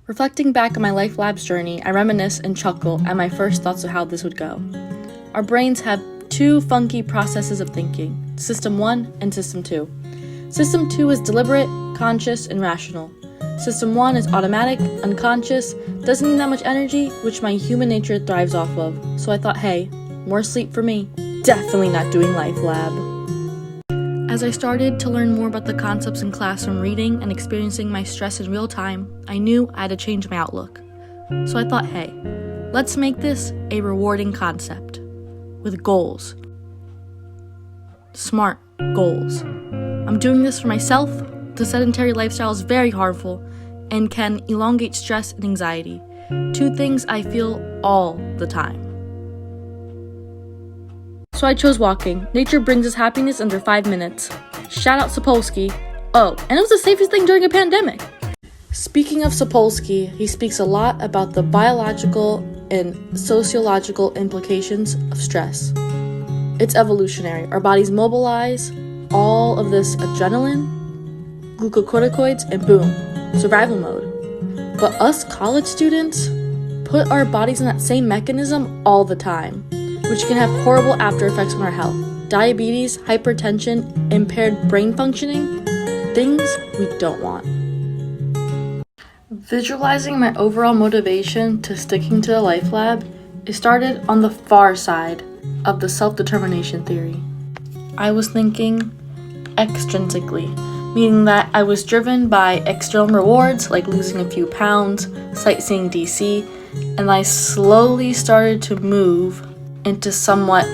Reflecting back on my Life Labs journey, I reminisce and chuckle at my first thoughts of how this would go. Our brains have two funky processes of thinking, System 1 and System 2. System 2 is deliberate, conscious, and rational. System 1 is automatic, unconscious, doesn't need that much energy, which my human nature thrives off of. So I thought, hey, more sleep for me. Definitely not doing Life Lab. As I started to learn more about the concepts in class from reading and experiencing my stress in real time, I knew I had to change my outlook. So I thought, hey, let's make this a rewarding concept with goals. Smart goals. I'm doing this for myself. The sedentary lifestyle is very harmful and can elongate stress and anxiety, two things I feel all the time. So I chose walking. Nature brings us happiness under 5 minutes. Shout out Sapolsky. Oh, and it was the safest thing during a pandemic. Speaking of Sapolsky, he speaks a lot about the biological and sociological implications of stress. It's evolutionary. Our bodies mobilize all of this adrenaline, glucocorticoids, and boom, survival mode. But us college students put our bodies in that same mechanism all the time, which can have horrible after effects on our health. Diabetes, hypertension, impaired brain functioning, things we don't want. Visualizing my overall motivation to sticking to the Life Lab, it started on the far side of the self-determination theory. I was thinking extrinsically, meaning that I was driven by external rewards like losing a few pounds, sightseeing DC, and I slowly started to move into somewhat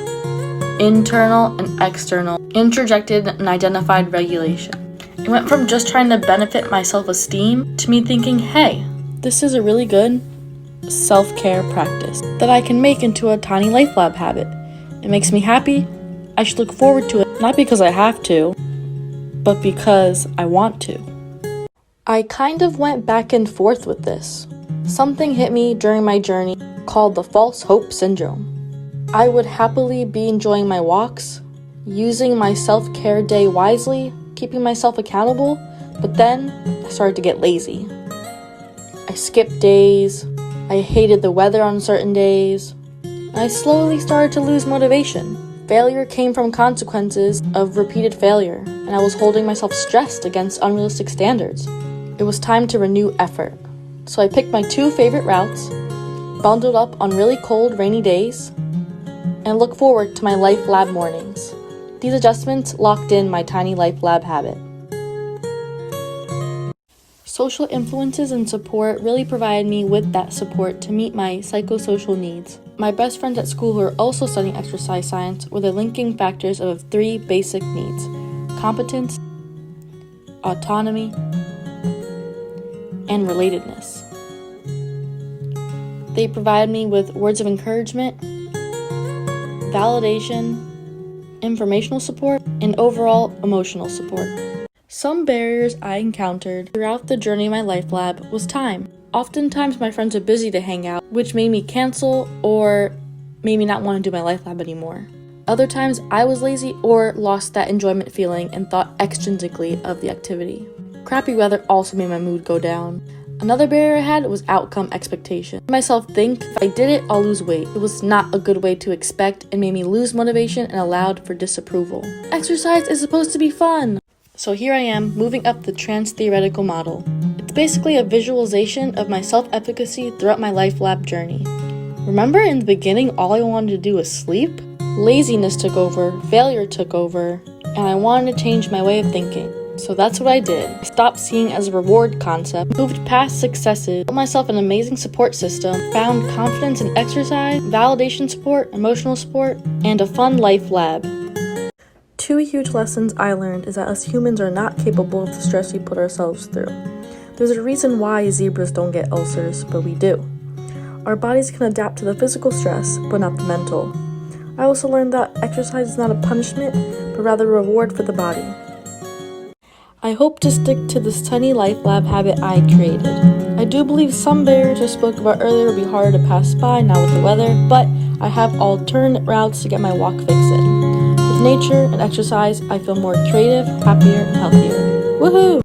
internal and external, introjected and identified regulation. It went from just trying to benefit my self-esteem to me thinking, hey, this is a really good self-care practice that I can make into a tiny Life Lab habit. It makes me happy. I should look forward to it, not because I have to, but because I want to. I kind of went back and forth with this. Something hit me during my journey called the false hope syndrome. I would happily be enjoying my walks, using my self-care day wisely, keeping myself accountable, but then I started to get lazy. I skipped days, I hated the weather on certain days, and I slowly started to lose motivation. Failure came from consequences of repeated failure, and I was holding myself stressed against unrealistic standards. It was time to renew effort. So I picked my 2 favorite routes, bundled up on really cold, rainy days, and look forward to my Life Lab mornings. These adjustments locked in my tiny Life Lab habit. Social influences and support really provided me with that support to meet my psychosocial needs. My best friends at school who are also studying exercise science were the linking factors of 3 basic needs: competence, autonomy, and relatedness. They provided me with words of encouragement, validation, informational support, and overall emotional support. Some barriers I encountered throughout the journey of my Life Lab was time. Oftentimes my friends are busy to hang out, which made me cancel or made me not want to do my Life Lab anymore. Other times I was lazy or lost that enjoyment feeling and thought extrinsically of the activity. Crappy weather also made my mood go down. Another barrier I had was outcome expectation. I made myself think if I did it, I'll lose weight. It was not a good way to expect and made me lose motivation and allowed for disapproval. Exercise is supposed to be fun. So here I am, moving up the trans-theoretical model. It's basically a visualization of my self-efficacy throughout my Life Lab journey. Remember in the beginning, all I wanted to do was sleep? Laziness took over, failure took over, and I wanted to change my way of thinking. So that's what I did. I stopped seeing as a reward concept, moved past successes, built myself an amazing support system, found confidence in exercise, validation support, emotional support, and a fun Life Lab. 2 huge lessons I learned is that us humans are not capable of the stress we put ourselves through. There's a reason why zebras don't get ulcers, but we do. Our bodies can adapt to the physical stress, but not the mental. I also learned that exercise is not a punishment, but rather a reward for the body. I hope to stick to this tiny Life Lab habit I created. I do believe some barriers I spoke about earlier will be harder to pass by now with the weather, but I have alternate routes to get my walk fix in. With nature and exercise, I feel more creative, happier, and healthier. Woohoo!